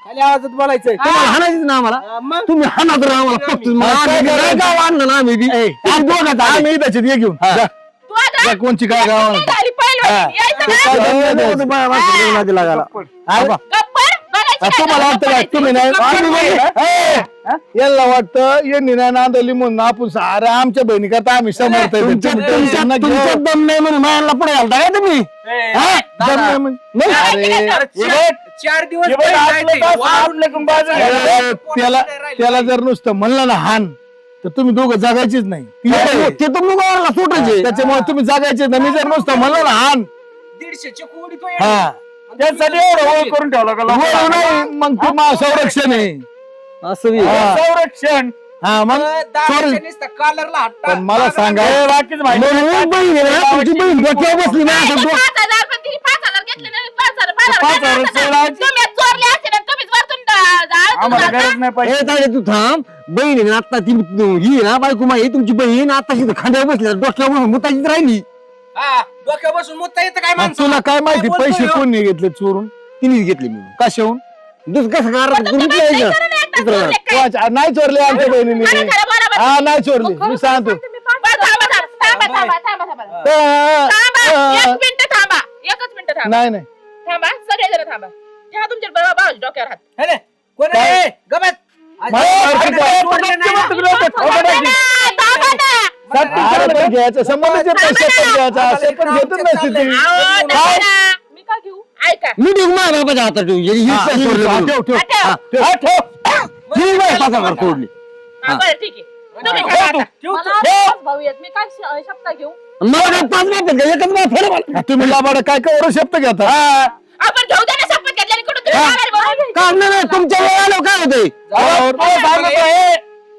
[SPEAKER 4] खाली आवाजात बोलायचं
[SPEAKER 7] तुम्हाला हाणायचं ना आम्हाला
[SPEAKER 4] हा, मग
[SPEAKER 7] तुम्ही हाना तर आम्हाला फक्त गाव आणलं ना आम्ही बी.
[SPEAKER 1] आम्ही त्याच्यात ये घेऊन जा.
[SPEAKER 6] तू आता
[SPEAKER 1] जा, कोणची काय गाव
[SPEAKER 6] नाही झाली पहिलवान. यायचं
[SPEAKER 1] तू
[SPEAKER 6] नाही.
[SPEAKER 1] काय धंदा द्यायचा?
[SPEAKER 6] गप्पर बघायची
[SPEAKER 1] तुम्हाला वाटतं काय तुम्ही नाही यांना वाटतं यांनी नाही नांदवली म्हणून आपण सारं आमच्या बहिणी करता आम्ही समर्थ आहे.
[SPEAKER 7] तुमच्यात दम नाही म्हणून मायाला पुढे घालता काय तुम्ही
[SPEAKER 1] हा? दम नाही म्हणजे- नाही.
[SPEAKER 4] अरे, 4 दिवस
[SPEAKER 3] हे बघ,
[SPEAKER 4] बहीण
[SPEAKER 3] आपलं
[SPEAKER 4] नाही
[SPEAKER 3] तास
[SPEAKER 4] वाढून
[SPEAKER 3] आपलं कुंभ बाजूला.
[SPEAKER 1] अरे, त्याला जर नुसतं म्हणलं ना हान तर तुम्ही दोघं जगायचीच नाही ती आहे.
[SPEAKER 7] ते तर मुगाला सुटायचे
[SPEAKER 1] त्याच्यामुळे तुम्ही जगायचेच नाही मी जर नुसतं म्हणलं ना हान
[SPEAKER 4] 150 चक्कू वडीतोय.
[SPEAKER 1] हा
[SPEAKER 3] त्यासाठी एवढं ओळ करून ठेवला का
[SPEAKER 1] हो,
[SPEAKER 3] लोकांना?
[SPEAKER 1] नाही मग ते मा संरक्षण आहे
[SPEAKER 7] असं बी.
[SPEAKER 1] हा.
[SPEAKER 3] संरक्षण
[SPEAKER 1] हा मग
[SPEAKER 4] दादाच्या नुसतं कॉलरला हात टाक.
[SPEAKER 1] पण मला सांगा
[SPEAKER 3] हे बाकीच माहिती
[SPEAKER 7] म्हणून बहीण आहे ना, तुमची बहीण डोक्यावर बसली ना
[SPEAKER 6] नाही,
[SPEAKER 7] असं
[SPEAKER 6] पण
[SPEAKER 7] डो-
[SPEAKER 6] 5,000 पण तिने 5,000 घेतले नाही, 5,000
[SPEAKER 3] 5,000 चोरायचे.
[SPEAKER 6] तुम्ही चोरले असते ना, तुम्हीच वरतून जाळतून
[SPEAKER 3] आम्हाला
[SPEAKER 6] जाता.
[SPEAKER 3] गरज नाही
[SPEAKER 7] ए,
[SPEAKER 3] पैसे
[SPEAKER 7] तायडे तू थांब बहीण आहे ना आता ती ही आहे ना बायको माई तुमची बहीण आता खांद्यावर बसली डोक्यावर बसून मुताचीच राहिली
[SPEAKER 4] हा, डोक्यावर बसून मुत्ता येतं काय
[SPEAKER 1] मग
[SPEAKER 4] माणसाला?
[SPEAKER 1] तुला काय माहिती
[SPEAKER 4] काय बोलतोय
[SPEAKER 1] पैसे
[SPEAKER 4] हो?
[SPEAKER 1] कोणी घेतले चोरून
[SPEAKER 7] तिनेच घेतली मी
[SPEAKER 1] कशाहून
[SPEAKER 7] दुसरं कसं
[SPEAKER 6] पण तुमच्या बहिणी नाही करत एकदा चोरले काय?
[SPEAKER 1] नाही चोरले आमच्या बहिणीने
[SPEAKER 6] खरं खरं बोला बरं.
[SPEAKER 1] हा नाही चोरली मी सांगतो
[SPEAKER 6] बरं, थांबा.
[SPEAKER 1] अ,
[SPEAKER 6] थांबा,
[SPEAKER 1] अ,
[SPEAKER 6] एक मिनिट थांबा. एकच मिनिट थांबा.
[SPEAKER 1] नाही नाही
[SPEAKER 6] थांबा, सगळेजण थांबा. ठेवा तुमच्या भावाच्या डोक्यावर हात.
[SPEAKER 4] हे रे, कोण आहे?
[SPEAKER 1] काय?
[SPEAKER 4] गबत. आज-
[SPEAKER 1] मला
[SPEAKER 4] आज-
[SPEAKER 1] ओळखीचं
[SPEAKER 4] आज-
[SPEAKER 1] आहे.
[SPEAKER 4] सोडलं नाही.
[SPEAKER 6] थांबा ना.
[SPEAKER 1] अरे पण घ्यायचं संबंध येत नाही शेतात घ्यायचा शेतात घेतच नाही शेती
[SPEAKER 6] अहो,
[SPEAKER 1] काय?
[SPEAKER 6] नका. मी का घेऊ? ऐका.
[SPEAKER 7] मी ठेवू माझ्या बापाच्या हातात ठेवू ही
[SPEAKER 1] हा,
[SPEAKER 7] इच्छा सोडली
[SPEAKER 1] हा,
[SPEAKER 7] म्हणून.
[SPEAKER 1] ठेव ठेव
[SPEAKER 6] ठेव.
[SPEAKER 1] हा, ठेव
[SPEAKER 7] ही बाई 5,000 सोडली
[SPEAKER 6] हा, बरं, ठीक आहे. तुम्ही
[SPEAKER 4] ठेव
[SPEAKER 6] ठेवा
[SPEAKER 4] तू,
[SPEAKER 6] आता.
[SPEAKER 4] ठेव तू.
[SPEAKER 6] मी काय शब्द घेऊ?
[SPEAKER 7] मला काय 5 माहिती का एकच माहिती फरक मला.
[SPEAKER 1] तुम्ही लाबाड काय कवर शब्द घेता
[SPEAKER 6] आपण घेऊ द्या ना शपथ घेतल्याने कुठं तुम्ही माघारी बोलू?
[SPEAKER 7] का नाही तुमच्या वेळ आलो काय होतंय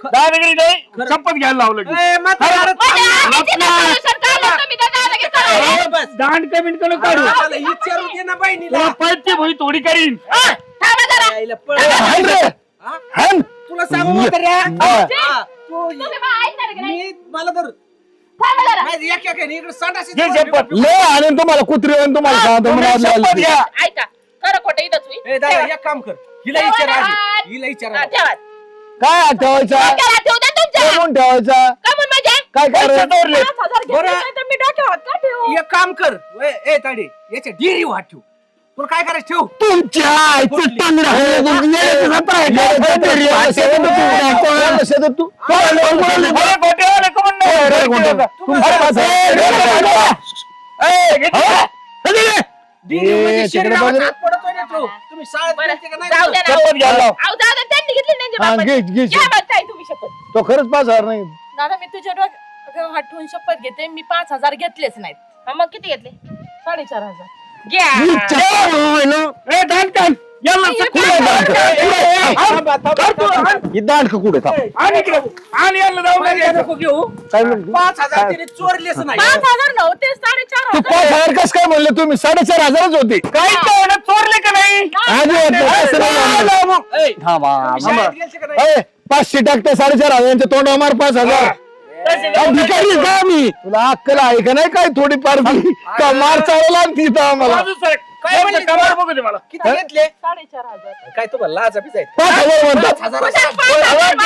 [SPEAKER 3] दादागिरी नाही शपथ घ्यायला लावलं की.
[SPEAKER 4] ए, म्हातारे, अरे
[SPEAKER 6] म्हणजे
[SPEAKER 4] थांब ना.
[SPEAKER 6] आम्ही जिथं solution काढलं, तुम्ही त्याच्या हाताने करा.
[SPEAKER 4] ए, बस.
[SPEAKER 3] दांड कमेंट करून काढू
[SPEAKER 4] मला विचारू दे ना बहिणीला.
[SPEAKER 3] तुला पैसे भोई थोडी करीन
[SPEAKER 6] हा, थांबा जरा.
[SPEAKER 4] यायला पळ.
[SPEAKER 1] हाण रे
[SPEAKER 4] हा?
[SPEAKER 1] हाण
[SPEAKER 4] तुला सांगू म्हातारे, हा? हा, तू
[SPEAKER 6] तुम्ही मग ऐकणार का नाही?
[SPEAKER 4] मी मला तर
[SPEAKER 6] थांबा जरा.
[SPEAKER 4] नाही, एक आहे, इकडे संडास
[SPEAKER 3] घे शपथ
[SPEAKER 1] ले आणि तुम्हाला कुत्री आणि तुम्हाला सांगतो
[SPEAKER 3] तुम्ही
[SPEAKER 1] म्हणून आज
[SPEAKER 3] शपथ
[SPEAKER 1] आली.
[SPEAKER 3] घ्या
[SPEAKER 6] ऐका. खरं खोटं इथंच होईल.
[SPEAKER 4] ए दादा एक काम कर हिला
[SPEAKER 6] ठेवा
[SPEAKER 4] विचार
[SPEAKER 6] ना
[SPEAKER 4] आधी
[SPEAKER 6] हात.
[SPEAKER 4] हिला विचार
[SPEAKER 6] हा,
[SPEAKER 4] आधी.
[SPEAKER 6] ठेवा.
[SPEAKER 1] काय ठेवायचं
[SPEAKER 6] डोक्याला हात ठेवू द्या तुमच्या.
[SPEAKER 1] कमवून ठेवायचा
[SPEAKER 6] का म्हणून म्हणजे
[SPEAKER 1] काय
[SPEAKER 3] पैसे
[SPEAKER 1] करायचं
[SPEAKER 3] चोरले.
[SPEAKER 2] 5,000 घेतले
[SPEAKER 4] बरं.
[SPEAKER 2] नाही तर मी डोक्यावर हात का ठेवू?
[SPEAKER 4] एक काम कर ए ताडे याच्या डिरी वाट ठेव तुला काय करायचं ठेव
[SPEAKER 7] तुमच्या आईचं टांगडं आहे. तुमचं येण्याचं जातं आहे.
[SPEAKER 1] कोणाला शेतात तू
[SPEAKER 3] अरे गोट्यावाले का म्हणणं?
[SPEAKER 1] अरे गोट्या. तुमच्या
[SPEAKER 4] डिरी
[SPEAKER 1] ए,
[SPEAKER 4] म्हणजे
[SPEAKER 1] तिकडे
[SPEAKER 4] शरीरावर
[SPEAKER 1] बघ रे.
[SPEAKER 4] हात पडतोय ना तो. तुम्ही शाळेत
[SPEAKER 6] बरं,
[SPEAKER 4] गेलते का नाही
[SPEAKER 6] जाऊ द्या ना.
[SPEAKER 3] शपथ घ्यायला लाव.
[SPEAKER 6] अहो, जाऊ द्या, त्यांनी घेतली नाही
[SPEAKER 1] हा,
[SPEAKER 6] बापाने.
[SPEAKER 1] घे, घे.
[SPEAKER 6] घ्या मग ताई तुम्ही शपथ.
[SPEAKER 1] तो खरंच 5,000 नाही
[SPEAKER 2] दादा मी तुझ्या डोक्यावर हात ठेवून शपथ घेते मी 5,000 घेतलेच नाहीत.
[SPEAKER 6] हा, मग किती घेतले
[SPEAKER 2] 4,500.
[SPEAKER 6] घ्या
[SPEAKER 3] ए, दान काढ. याला सगळं
[SPEAKER 1] दांड कुठे थांब
[SPEAKER 3] आणि इकडे. आणि याला जाऊ
[SPEAKER 4] काय
[SPEAKER 3] नये.
[SPEAKER 4] नको घेऊ
[SPEAKER 1] काय म्हणतो
[SPEAKER 4] 5,000 तिने चोरलेच नाही
[SPEAKER 2] 5,000 नव्हते
[SPEAKER 1] तू
[SPEAKER 2] 4,500.
[SPEAKER 1] 5,000 कसं काय म्हणले तुम्ही 4,500 होते
[SPEAKER 3] काही तर चोरले का नाही?
[SPEAKER 1] अजिबात नाही. असं नाही म्हणलं.
[SPEAKER 4] ए,
[SPEAKER 1] थांबा,
[SPEAKER 4] तुम्ही
[SPEAKER 1] थांबा.
[SPEAKER 4] शाळेत गेलते का नाही
[SPEAKER 1] ए, 500 टाकते 4,500 तोंडावर मार 5,000 भिकारी का मी तुला अक्कल आहे का नाही काय थोडी पार का मार चालवला तिथं आम्हाला
[SPEAKER 3] बाजू सरक.
[SPEAKER 4] काय
[SPEAKER 3] यांचं
[SPEAKER 4] म्हणली
[SPEAKER 3] कमाल
[SPEAKER 4] तू?
[SPEAKER 3] बघू दे मला.
[SPEAKER 4] किती घेतले
[SPEAKER 2] 4,500.
[SPEAKER 4] काय तुम्हाला लाज बी जायचं
[SPEAKER 1] 5,000 म्हणतात
[SPEAKER 3] अरे,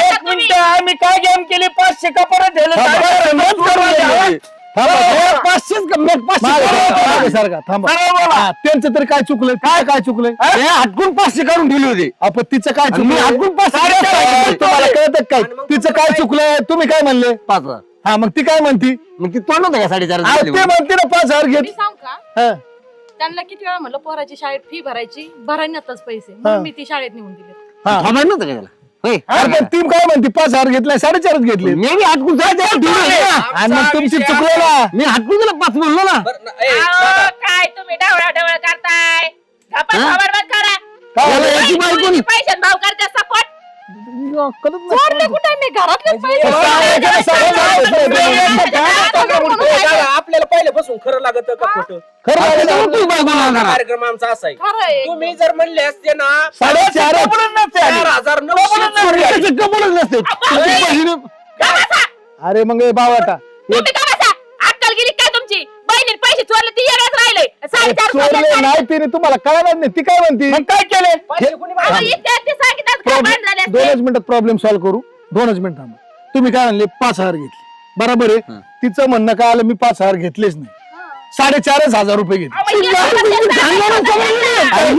[SPEAKER 3] एक मिनिटं, आम्ही काय गेम केली 500 का परत दिलं?
[SPEAKER 1] थांबा हा, त्यांचं तरी काय चुकलंय काय चुकलंय
[SPEAKER 7] हटकून 500 काढून ठेवले होते.
[SPEAKER 1] आपण तिचं काय
[SPEAKER 7] मी
[SPEAKER 1] चुकलं
[SPEAKER 7] हटकून 500
[SPEAKER 1] तुम्हाला कळत काय तिचं काय चुकलंय तुम्ही काय म्हणले
[SPEAKER 7] 5,000.
[SPEAKER 1] हा मग ती काय म्हणती
[SPEAKER 7] मग ती तोंड होतं का 4,500
[SPEAKER 1] आ, ते म्हणते ना 5,000
[SPEAKER 2] मी
[SPEAKER 1] घेत
[SPEAKER 2] सांग का
[SPEAKER 1] हा.
[SPEAKER 2] त्यांना किती वेळा म्हणलं पोराची शाळेत फी भरायची भरायनातच पैसे म्हणून मी ती शाळेत नेऊन दिले.
[SPEAKER 1] हा.
[SPEAKER 7] खबर नव्हतं का त्याला होय.
[SPEAKER 1] अरे पण ती काय म्हणते 5,000 घेतलाय 4,500 घेतले
[SPEAKER 7] मी बी हटकून 4,500 ठेवले ना.
[SPEAKER 1] आणि मग तुमची
[SPEAKER 4] विषय
[SPEAKER 1] चुकलं ना
[SPEAKER 7] मी हटकून त्याला 5 बोललो ना.
[SPEAKER 4] बरं ना, ए,
[SPEAKER 6] अहो,
[SPEAKER 4] दादा,
[SPEAKER 6] काय तुम्ही ढवळा ढवळ करताय गप्पा
[SPEAKER 7] हा?
[SPEAKER 6] खबर बंद करा
[SPEAKER 1] काय
[SPEAKER 7] याला
[SPEAKER 1] झालं?
[SPEAKER 7] याची बायको
[SPEAKER 6] पैशात भाव करते सपोर्ट
[SPEAKER 1] कळत नाही.
[SPEAKER 2] चोरले कुठे मी घरातलेच पैसे
[SPEAKER 1] काय काय सगळं
[SPEAKER 4] ए, दादा, आपल्याला पहिले बसून खरं लागत का खोटं
[SPEAKER 1] खरं
[SPEAKER 7] आता
[SPEAKER 1] झालं.
[SPEAKER 7] तू बायको लागणार.
[SPEAKER 4] कार्यक्रम आमचा असा आहे
[SPEAKER 2] खरं आहे.
[SPEAKER 4] तुम्ही जर म्हणले असते ना
[SPEAKER 1] 4,500
[SPEAKER 4] 4,900
[SPEAKER 7] त्याचं कबूलच नसते. तुमच्या बहिणी-
[SPEAKER 1] अरे मग ए बावाटा
[SPEAKER 6] तुम्ही का बसा अक्कल गेली काय तुमची बहिणी पैसे चोरले ती येण्यात राहिले 4,500
[SPEAKER 1] चोरले नाही तिने तुम्हाला कळणार नाही ती काय म्हणती
[SPEAKER 3] मग काय केलं?
[SPEAKER 4] पैसे कोणी
[SPEAKER 6] अहो,
[SPEAKER 4] मागितले?
[SPEAKER 6] इथे ते सांगितलं काय भांडण झाले असते.
[SPEAKER 1] 2च मिनिटात प्रॉब्लेम सॉल्व्ह करू 2च मिनिट थांबा तुम्ही काय म्हणले 5,000 घेतले बरोबर आहे तिचं म्हणणं काय आलं मी 5,000 घेतलेच नाही 4,500 रुपये घेतले
[SPEAKER 6] अहो, मग हे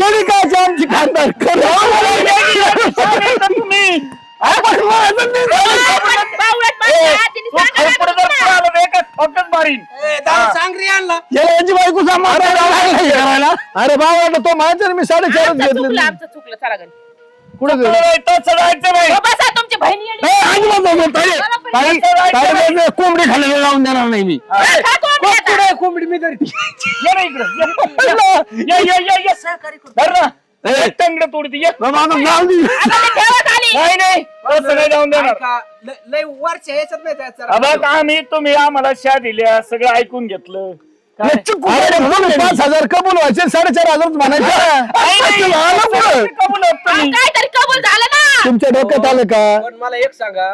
[SPEAKER 1] अरे काय आमची खानदार
[SPEAKER 3] तुम्ही
[SPEAKER 6] बावळट माणसं, तिने
[SPEAKER 3] तू
[SPEAKER 6] सांगायला
[SPEAKER 3] खरपुडं जर
[SPEAKER 6] लागलं ना.
[SPEAKER 3] पळालं तर एका ठोक्यात मारीन.
[SPEAKER 4] ए, दादा, सांग रे यांना
[SPEAKER 1] याची बायको करायला अरे बाबा तो माझ्या मी 4,500
[SPEAKER 6] आमचं
[SPEAKER 1] घेतले
[SPEAKER 6] चुकलं आमचं चुकलं चला घरी
[SPEAKER 1] कुठे
[SPEAKER 3] तुला नाही तर चढायचं नाही.
[SPEAKER 6] हो, बसा तुमची बहिणी येडी.
[SPEAKER 7] कोंबडी खाल्लेलं लावून देणार नाही मी.
[SPEAKER 6] खा कोंबडी आता.
[SPEAKER 4] कुठे कोंबडी मी तरी
[SPEAKER 3] ये ना इकडं, ये. धर ना. एक टंगडं तोडती, ये.
[SPEAKER 7] बाबा, आता जाऊ दे.
[SPEAKER 6] आता ते ठेवत आली.
[SPEAKER 3] नाही असं नाही जाऊन देणार.
[SPEAKER 4] ऐका, लय वरच्या ह्याच्यात नाही जायचं जरा.
[SPEAKER 3] बघ आम्ही तुम्ही आम्हाला शा दिल्या सगळं ऐकून घेतलं काय?
[SPEAKER 1] 5,000 कबूल व्हायचे 4,500 म्हणायचे
[SPEAKER 3] कबूल होत
[SPEAKER 6] अहो,
[SPEAKER 3] तुम्ही.
[SPEAKER 6] काहीतरी कबूल झालं ना
[SPEAKER 1] तुमच्या डोक्यात आलं का
[SPEAKER 4] पण मला एक सांगा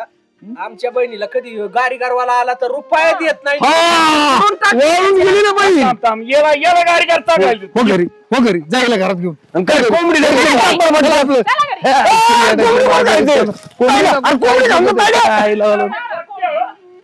[SPEAKER 4] आमच्या बहिणीला कधी गाडीगारवाला आला तर रुपया देत नाही
[SPEAKER 7] हा, वळून गेली ना बाई.
[SPEAKER 3] थांब, थांब. याला गाडी करता घालते.
[SPEAKER 1] हो घरी जायला घरात घेऊन
[SPEAKER 7] आणि काय कोंबडी
[SPEAKER 1] कोंबडी
[SPEAKER 7] कोंबडी घालून पाहिजे.
[SPEAKER 1] कोंबडी